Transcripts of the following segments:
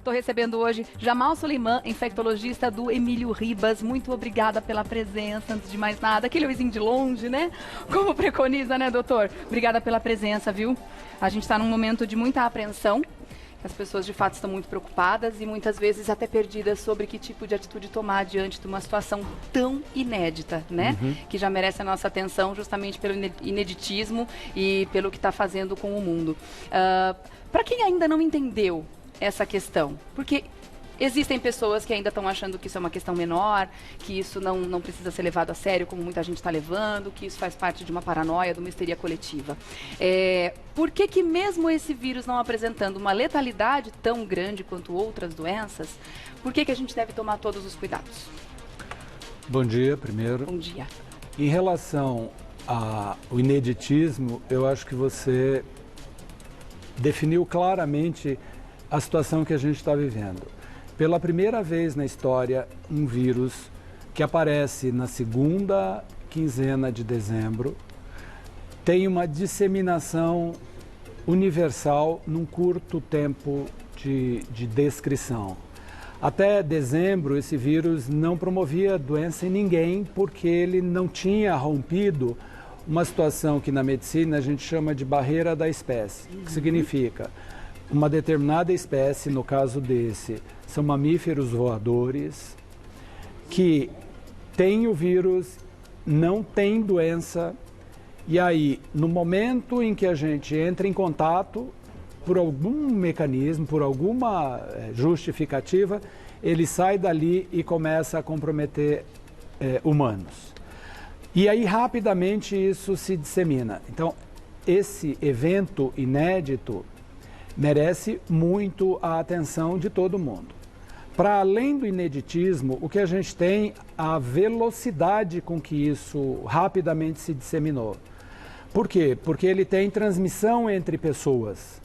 Estou recebendo hoje Jamal Suleiman, infectologista do Emílio Ribas. Muito obrigada pela presença, antes de mais nada. Aquele vizinho de longe, né? Como preconiza, né, doutor? Obrigada pela presença, viu? A gente está num momento de muita apreensão. As pessoas, de fato, estão muito preocupadas e muitas vezes até perdidas sobre que tipo de atitude tomar diante de uma situação tão inédita, né? Que já merece a nossa atenção justamente pelo ineditismo e pelo que está fazendo com o mundo. Para quem ainda não entendeu essa questão, porque existem pessoas que ainda estão achando que isso é uma questão menor, que isso não precisa ser levado a sério, como muita gente está levando, que isso faz parte de uma paranoia, de uma histeria coletiva. Por que mesmo esse vírus não apresentando uma letalidade tão grande quanto outras doenças, por que a gente deve tomar todos os cuidados? Bom dia, primeiro. Bom dia. Em relação ao ineditismo, eu acho que você definiu claramente a situação que a gente está vivendo. Pela primeira vez na história, um vírus que aparece na segunda quinzena de dezembro tem uma disseminação universal num curto tempo de descrição. Até dezembro, esse vírus não promovia doença em ninguém porque ele não tinha rompido uma situação que na medicina a gente chama de barreira da espécie, que significa uma determinada espécie, no caso desse, são mamíferos voadores, que tem o vírus, não tem doença, e aí, no momento em que a gente entra em contato, por algum mecanismo, por alguma justificativa, ele sai dali e começa a comprometer humanos. E aí, rapidamente, isso se dissemina. Então, esse evento inédito merece muito a atenção de todo mundo. Para além do ineditismo, o que a gente tem, a velocidade com que isso rapidamente se disseminou. Por quê? Porque ele tem transmissão entre pessoas.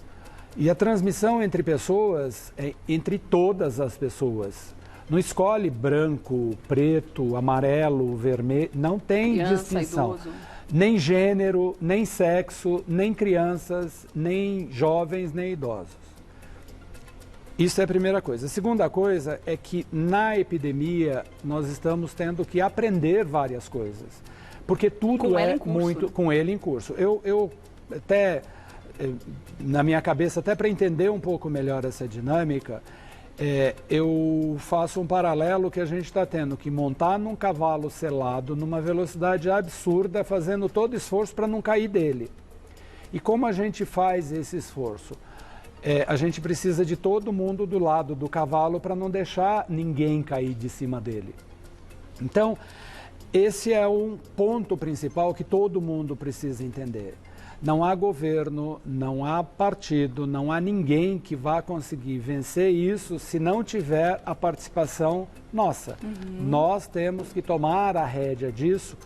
E a transmissão entre pessoas é entre todas as pessoas. Não escolhe branco, preto, amarelo, vermelho, não tem criança, distinção. Idoso. Nem gênero, nem sexo, nem crianças, nem jovens, nem idosos. Isso é a primeira coisa. A segunda coisa é que na epidemia nós estamos tendo que aprender várias coisas. Porque tudo é muito com ele em curso. Eu até, na minha cabeça, até para entender um pouco melhor essa dinâmica, eu faço um paralelo que a gente está tendo que montar num cavalo selado numa velocidade absurda, fazendo todo esforço para não cair dele. E como a gente faz esse esforço? A gente precisa de todo mundo do lado do cavalo para não deixar ninguém cair de cima dele. Então, esse é um ponto principal que todo mundo precisa entender. Não há governo, não há partido, não há ninguém que vá conseguir vencer isso se não tiver a participação nossa. Nós temos que tomar a rédea disso,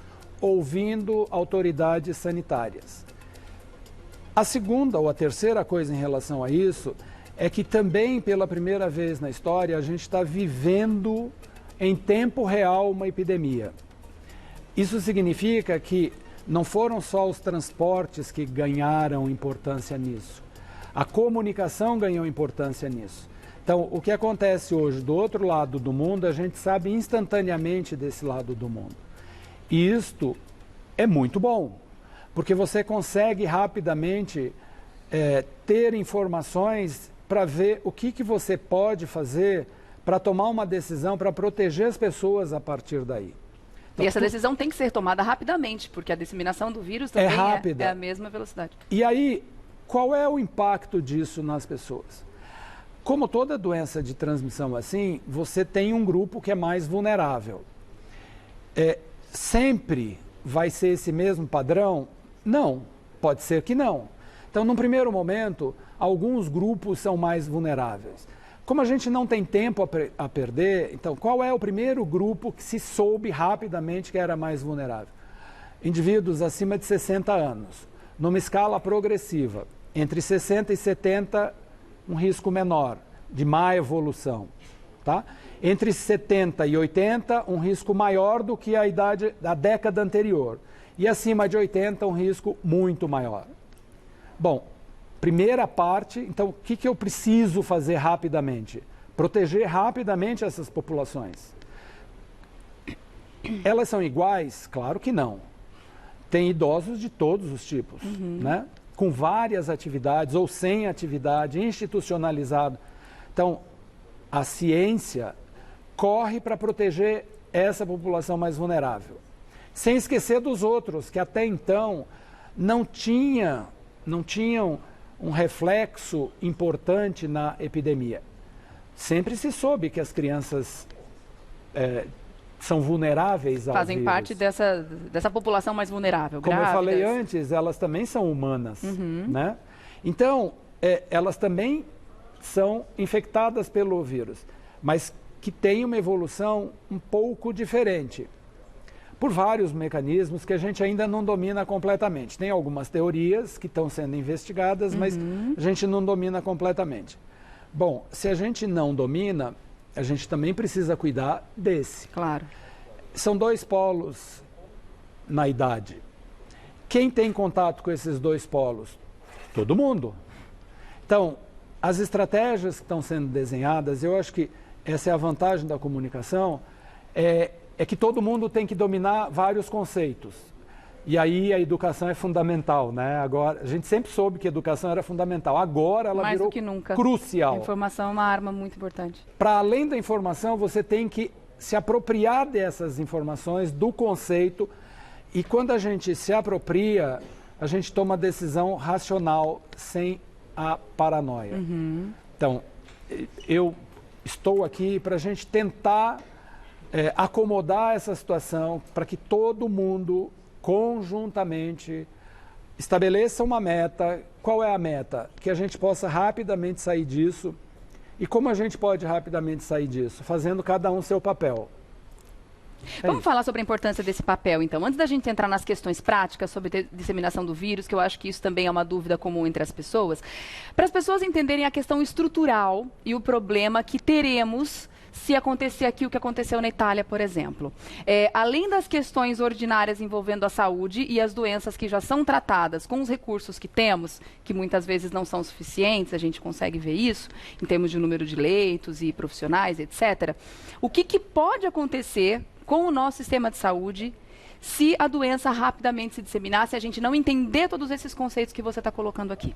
ouvindo autoridades sanitárias. A segunda ou a terceira coisa em relação a isso é que também, pela primeira vez na história, a gente está vivendo em tempo real uma epidemia. Isso significa que não foram só os transportes que ganharam importância nisso. A comunicação ganhou importância nisso. Então, o que acontece hoje do outro lado do mundo, a gente sabe instantaneamente desse lado do mundo. E isto é muito bom, porque você consegue rapidamente ter informações para ver o que você pode fazer para tomar uma decisão para proteger as pessoas a partir daí. E essa decisão tem que ser tomada rapidamente, porque a disseminação do vírus também é a mesma velocidade. E aí, qual é o impacto disso nas pessoas? Como toda doença de transmissão assim, você tem um grupo que é mais vulnerável. Sempre vai ser esse mesmo padrão? Não, pode ser que não. Então, num primeiro momento, alguns grupos são mais vulneráveis. Como a gente não tem tempo a perder, então qual é o primeiro grupo que se soube rapidamente que era mais vulnerável? Indivíduos acima de 60 anos, numa escala progressiva. Entre 60 e 70, um risco menor, de má evolução. Tá? Entre 70 e 80, um risco maior do que a idade da década anterior. E acima de 80, um risco muito maior. Bom, primeira parte, então o que eu preciso fazer rapidamente? proteger rapidamente essas populações. Elas são iguais? Claro que não. Tem idosos de todos os tipos, né? Com várias atividades ou sem atividade, institucionalizado. Então, a ciência corre para proteger essa população mais vulnerável. Sem esquecer dos outros, que até então não tinham um reflexo importante na epidemia. Sempre se soube que as crianças são vulneráveis ao Fazem vírus. parte dessa população mais vulnerável. Como grávidas. eu falei antes, elas também são humanas, né? Então, elas também são infectadas pelo vírus, mas que têm uma evolução um pouco diferente, por vários mecanismos que a gente ainda não domina completamente. Tem algumas teorias que estão sendo investigadas, mas a gente não domina completamente. Bom, se a gente não domina, a gente também precisa cuidar desse. Claro. São dois polos na idade. Quem tem contato com esses dois polos? Todo mundo. Então, as estratégias que estão sendo desenhadas, eu acho que essa é a vantagem da comunicação, é que todo mundo tem que dominar vários conceitos. E aí a educação é fundamental, né? Agora, a gente sempre soube que a educação era fundamental. Agora ela Mais virou do que nunca. crucial. A informação é uma arma muito importante. Para além da informação, você tem que se apropriar dessas informações, do conceito. E quando a gente se apropria, a gente toma decisão racional, sem a paranoia. Então, eu estou aqui para a gente tentar acomodar essa situação, para que todo mundo, conjuntamente, estabeleça uma meta. Qual é a meta? Que a gente possa rapidamente sair disso. E como a gente pode rapidamente sair disso? Fazendo cada um seu papel. Vamos falar sobre a importância desse papel, então. Antes da gente entrar nas questões práticas sobre disseminação do vírus, que eu acho que isso também é uma dúvida comum entre as pessoas, para as pessoas entenderem a questão estrutural e o problema que teremos se acontecer aqui o que aconteceu na Itália, por exemplo. Além das questões ordinárias envolvendo a saúde e as doenças que já são tratadas com os recursos que temos, que muitas vezes não são suficientes, a gente consegue ver isso, em termos de número de leitos e profissionais, etc. O que pode acontecer com o nosso sistema de saúde se a doença rapidamente se disseminar, se a gente não entender todos esses conceitos que você está colocando aqui?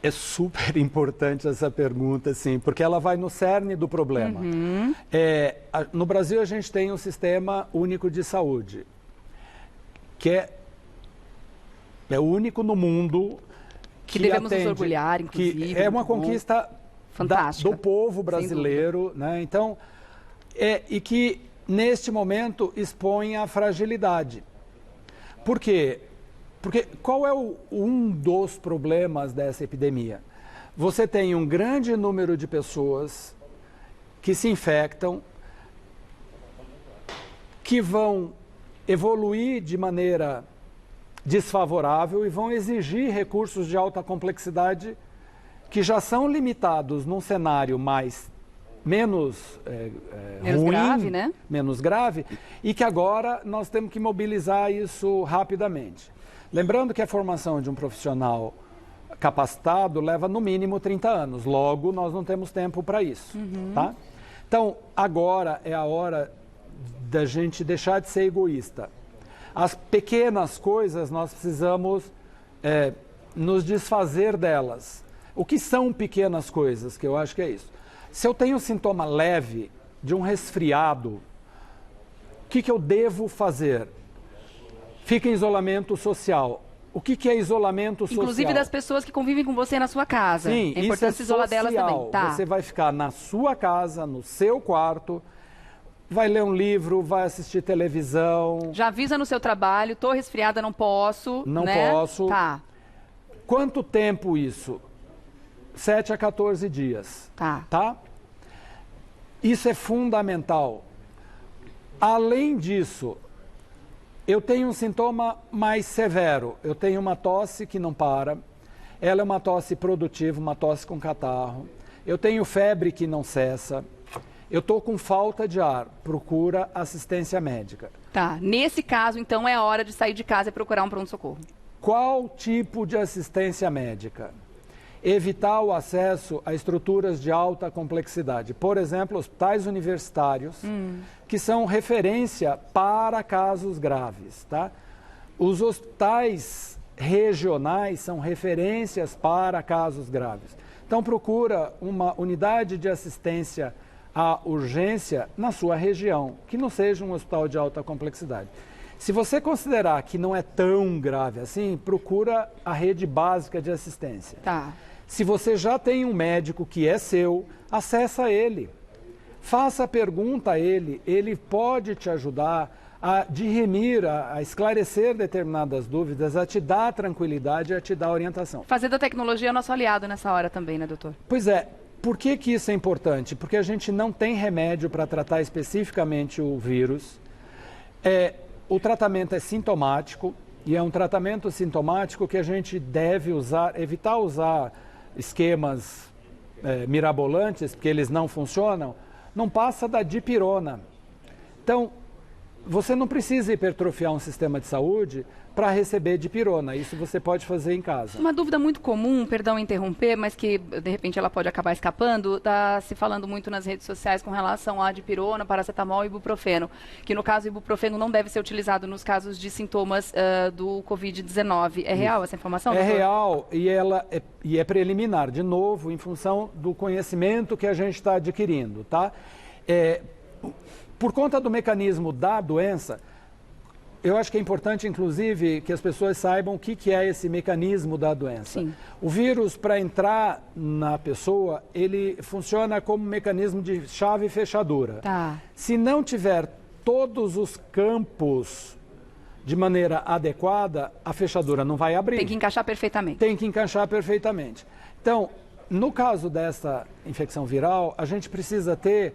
É super importante essa pergunta, sim, porque ela vai no cerne do problema. No Brasil, a gente tem um Sistema Único de Saúde, que é o único no mundo que devemos atende, nos orgulhar, inclusive. que é uma conquista do povo brasileiro, né? Então, e que, neste momento, expõe a fragilidade. Por quê? Porque qual é um dos problemas dessa epidemia? Você tem um grande número de pessoas que se infectam, que vão evoluir de maneira desfavorável e vão exigir recursos de alta complexidade que já são limitados num cenário menos ruim, grave, né? Menos grave, e que agora nós temos que mobilizar isso rapidamente. Lembrando que a formação de um profissional capacitado leva no mínimo 30 anos, logo nós não temos tempo para isso, tá? Então, agora é a hora da gente deixar de ser egoísta. As pequenas coisas nós precisamos nos desfazer delas. O que são pequenas coisas, que eu acho que é isso? Se eu tenho sintoma leve de um resfriado, o que eu devo fazer? Fica em isolamento social. O que é isolamento social? Inclusive das pessoas que convivem com você na sua casa. Sim, é importante se isolar delas também. Tá. Você vai ficar na sua casa, no seu quarto, vai ler um livro, vai assistir televisão. Já avisa no seu trabalho, estou resfriada, não posso. Não né? posso. Tá. Quanto tempo isso? 7 a 14 dias. Tá? Isso é fundamental. Além disso, eu tenho um sintoma mais severo. Eu tenho uma tosse que não para. Ela é uma tosse produtiva, uma tosse com catarro. Eu tenho febre que não cessa. Eu estou com falta de ar. Procura assistência médica. Tá. Nesse caso, então, é a hora de sair de casa e procurar um pronto-socorro. Qual tipo de assistência médica? evitar o acesso a estruturas de alta complexidade. Por exemplo, hospitais universitários, que são referência para casos graves, tá? Os hospitais regionais são referências para casos graves. Então, procura uma unidade de assistência à urgência na sua região, que não seja um hospital de alta complexidade. Se você considerar que não é tão grave assim, procura a rede básica de assistência. Tá. Se você já tem um médico que é seu, acessa ele. Faça a pergunta a ele, ele pode te ajudar a dirimir, a esclarecer determinadas dúvidas, a te dar tranquilidade, a te dar orientação. Fazer da tecnologia nosso aliado nessa hora também, né, doutor? Pois é. Por que que isso é importante? Porque a gente não tem remédio para tratar especificamente o vírus. O tratamento é sintomático e é um tratamento sintomático que a gente deve evitar usar esquemas mirabolantes, porque eles não funcionam, não passa da dipirona. Então, você não precisa hipertrofiar um sistema de saúde para receber dipirona. Isso você pode fazer em casa. Uma dúvida muito comum, perdão interromper, mas que de repente ela pode acabar escapando, está se falando muito nas redes sociais com relação a dipirona, paracetamol e ibuprofeno, que no caso o ibuprofeno não deve ser utilizado nos casos de sintomas do Covid-19. É real essa informação, doutor? É real e é preliminar, de novo, em função do conhecimento que a gente está adquirindo, tá? Por conta do mecanismo da doença, eu acho que é importante, inclusive, que as pessoas saibam o que é esse mecanismo da doença. Sim. O vírus, para entrar na pessoa, ele funciona como um mecanismo de chave e fechadura. Tá. Se não tiver todos os campos de maneira adequada, a fechadura não vai abrir. Tem que encaixar perfeitamente. Tem que encaixar perfeitamente. Então, no caso dessa infecção viral, a gente precisa ter,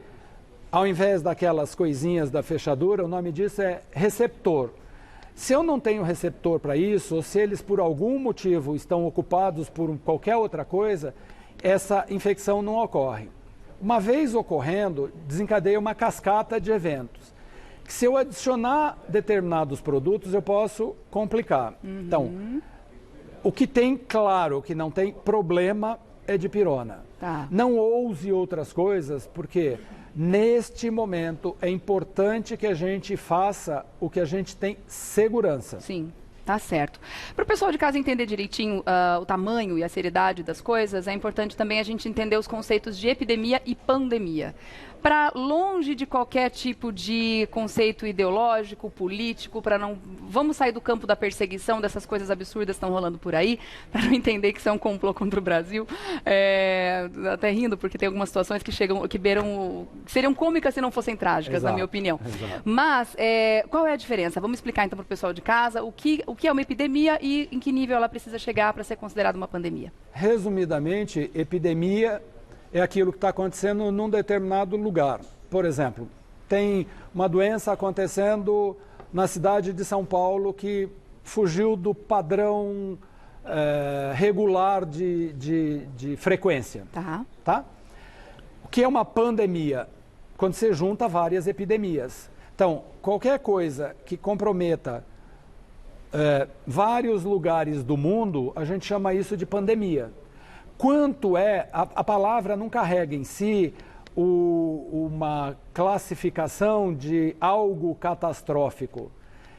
ao invés daquelas coisinhas da fechadura, o nome disso é receptor. Se eu não tenho receptor para isso, ou se eles por algum motivo estão ocupados por qualquer outra coisa, essa infecção não ocorre. Uma vez ocorrendo, desencadeia uma cascata de eventos. Que se eu adicionar determinados produtos, eu posso complicar. Então, o que tem, claro, que não tem problema é dipirona. Tá. Não ouse outras coisas, porque neste momento é importante que a gente faça o que a gente tem segurança. Sim, tá certo. Para o pessoal de casa entender direitinho o tamanho e a seriedade das coisas, é importante também a gente entender os conceitos de epidemia e pandemia. Para longe de qualquer tipo de conceito ideológico, político, para não... Vamos sair do campo da perseguição, dessas coisas absurdas que estão rolando por aí, para não entender que isso é um complô contra o Brasil. Até rindo, porque tem algumas situações que seriam cômicas se não fossem trágicas, Exato, na minha opinião. exato. Mas, qual é a diferença? Vamos explicar então para o pessoal de casa o que é uma epidemia e em que nível ela precisa chegar para ser considerada uma pandemia. Resumidamente, epidemia é aquilo que está acontecendo num determinado lugar. Por exemplo, tem uma doença acontecendo na cidade de São Paulo que fugiu do padrão regular de frequência. Tá? O que é uma pandemia? Quando você junta várias epidemias. Então, qualquer coisa que comprometa vários lugares do mundo, a gente chama isso de pandemia. Quanto a palavra não carrega em si uma classificação de algo catastrófico.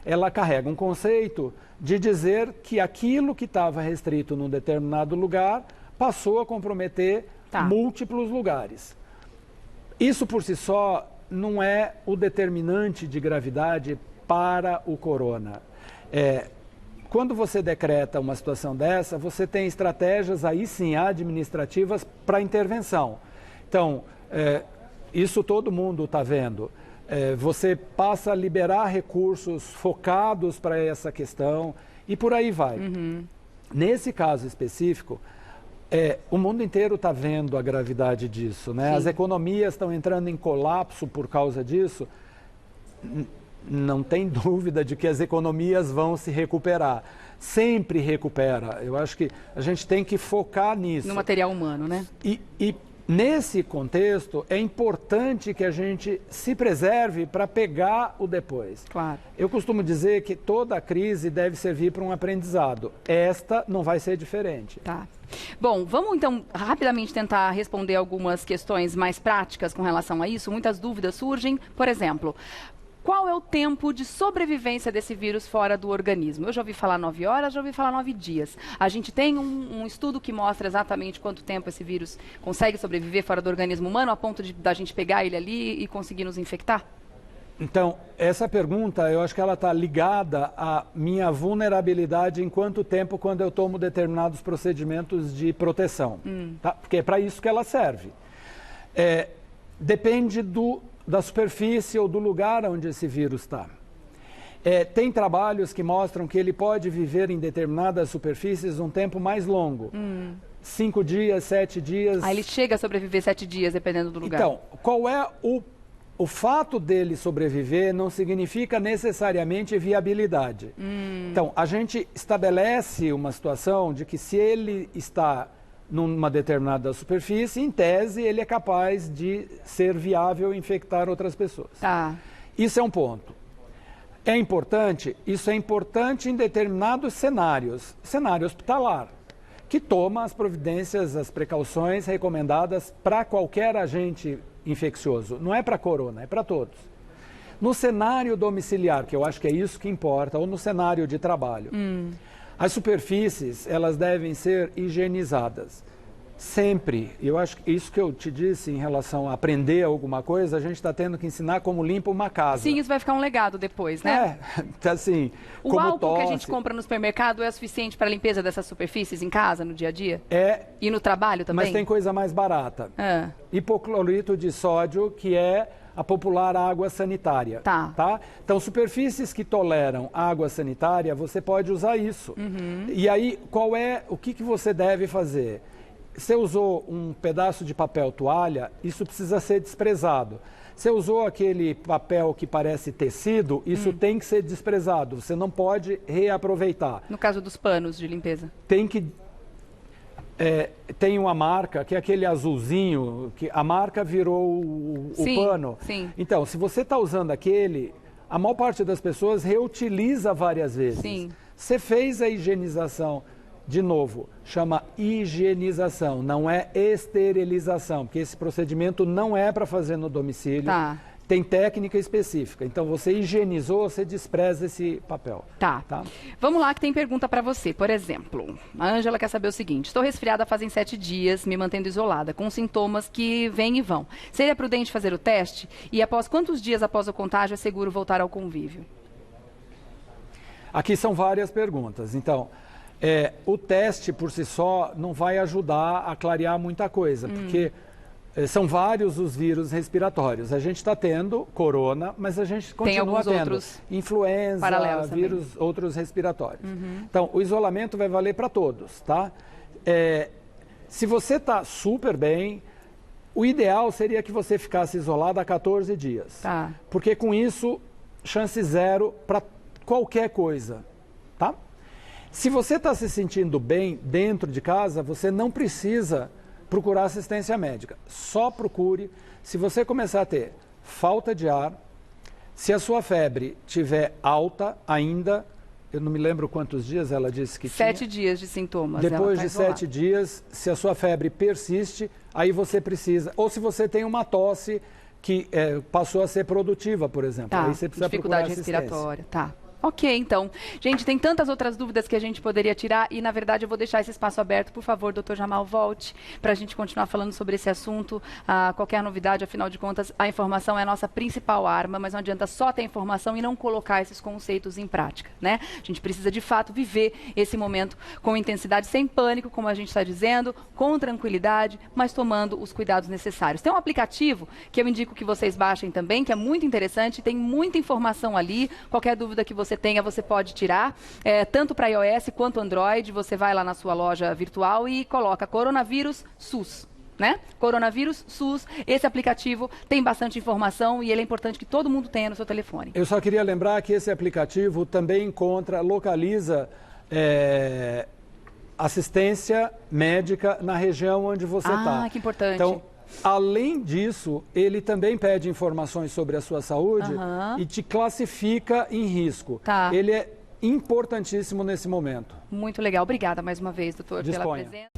Ela carrega um conceito de dizer que aquilo que estava restrito num determinado lugar passou a comprometer múltiplos lugares. Isso por si só não é o determinante de gravidade para o corona. Quando você decreta uma situação dessa, você tem estratégias aí sim administrativas para intervenção. Então, isso todo mundo está vendo. Você passa a liberar recursos focados para essa questão e por aí vai. Nesse caso específico, o mundo inteiro está vendo a gravidade disso, né? As economias estão entrando em colapso por causa disso. Não tem dúvida de que as economias vão se recuperar. Sempre recupera. Eu acho que a gente tem que focar nisso. No material humano, né? E Nesse contexto, é importante que a gente se preserve para pegar o depois. Claro. Eu costumo dizer que toda crise deve servir para um aprendizado. Esta não vai ser diferente. Tá. Bom, vamos então rapidamente tentar responder algumas questões mais práticas com relação a isso. Muitas dúvidas surgem. Por exemplo, qual é o tempo de sobrevivência desse vírus fora do organismo? Eu já ouvi falar 9 horas, já ouvi falar 9 dias. A gente tem um estudo que mostra exatamente quanto tempo esse vírus consegue sobreviver fora do organismo humano, a ponto da gente pegar ele ali e conseguir nos infectar? Então, essa pergunta, eu acho que ela está ligada à minha vulnerabilidade em quanto tempo quando eu tomo determinados procedimentos de proteção. Tá? Porque é para isso que ela serve. Depende da superfície ou do lugar onde esse vírus está. Tem trabalhos que mostram que ele pode viver em determinadas superfícies um tempo mais longo. 5 dias, 7 dias. Ele chega a sobreviver 7 dias, dependendo do lugar. Então, qual é o fato dele sobreviver não significa necessariamente viabilidade. Então, a gente estabelece uma situação de que se ele está numa determinada superfície, em tese, ele é capaz de ser viável e infectar outras pessoas. Tá. Isso é um ponto. Isso é importante em determinados cenários. Cenário hospitalar, que toma as providências, as precauções recomendadas para qualquer agente infeccioso. Não é para corona, é para todos. No cenário domiciliar, que eu acho que é isso que importa, ou no cenário de trabalho, as superfícies, elas devem ser higienizadas. Sempre. Eu acho que isso que eu te disse em relação a aprender alguma coisa, a gente está tendo que ensinar como limpa uma casa. Sim, isso vai ficar um legado depois, né? Assim, o como álcool tosse, que a gente compra no supermercado é suficiente para a limpeza dessas superfícies em casa, no dia a dia? E no trabalho também? Mas tem coisa mais barata. Hipoclorito de sódio, que é a popular água sanitária. Tá? Então, superfícies que toleram água sanitária, você pode usar isso. E aí, o que você deve fazer? Você usou um pedaço de papel toalha, isso precisa ser desprezado. Você usou aquele papel que parece tecido, isso tem que ser desprezado. Você não pode reaproveitar. No caso dos panos de limpeza? Tem uma marca, que é aquele azulzinho, que a marca virou o pano. Sim. Então, se você está usando aquele, a maior parte das pessoas reutiliza várias vezes. Sim. Você fez a higienização. De novo, chama higienização, não é esterilização, porque esse procedimento não é para fazer no domicílio. Tem técnica específica. Então, você higienizou, você despreza esse papel. Tá. Vamos lá que tem pergunta para você. Por exemplo, a Ângela quer saber o seguinte: estou resfriada fazem 7 dias, me mantendo isolada, com sintomas que vêm e vão. Seria prudente fazer o teste? E após quantos dias após o contágio é seguro voltar ao convívio? Aqui são várias perguntas. Então, o teste por si só não vai ajudar a clarear muita coisa, porque são vários os vírus respiratórios. A gente está tendo corona, mas a gente continua tendo outros influenza, vírus, outros respiratórios. Então, o isolamento vai valer para todos, tá? Se você está super bem, o ideal seria que você ficasse isolado há 14 dias. Porque com isso, chance zero para qualquer coisa, tá? Se você está se sentindo bem dentro de casa, você não precisa procurar assistência médica. Só procure se você começar a ter falta de ar, se a sua febre estiver alta ainda, eu não me lembro quantos dias ela disse que 7 tinha. dias de sintomas. Depois de 7 dias, se a sua febre persiste, aí você precisa, ou se você tem uma tosse que passou a ser produtiva, por exemplo, aí você precisa procurar assistência. Dificuldade respiratória, Ok, então. Gente, tem tantas outras dúvidas que a gente poderia tirar e, na verdade, eu vou deixar esse espaço aberto. Por favor, doutor Jamal, volte para a gente continuar falando sobre esse assunto. Qualquer novidade, afinal de contas, a informação é a nossa principal arma, mas não adianta só ter informação e não colocar esses conceitos em prática, né? A gente precisa, de fato, viver esse momento com intensidade, sem pânico, como a gente está dizendo, com tranquilidade, mas tomando os cuidados necessários. Tem um aplicativo que eu indico que vocês baixem também, que é muito interessante, tem muita informação ali. Qualquer dúvida que você tenha, você pode tirar, tanto para iOS quanto Android. Você vai lá na sua loja virtual e coloca Coronavírus SUS, né? Coronavírus SUS. Esse aplicativo tem bastante informação e ele é importante que todo mundo tenha no seu telefone. Eu só queria lembrar que esse aplicativo também localiza assistência médica na região onde você está. Que importante. Então, Além disso, ele também pede informações sobre a sua saúde e te classifica em risco. Tá. Ele é importantíssimo nesse momento. Muito legal. Obrigada mais uma vez, doutor, pela Disponha. presença.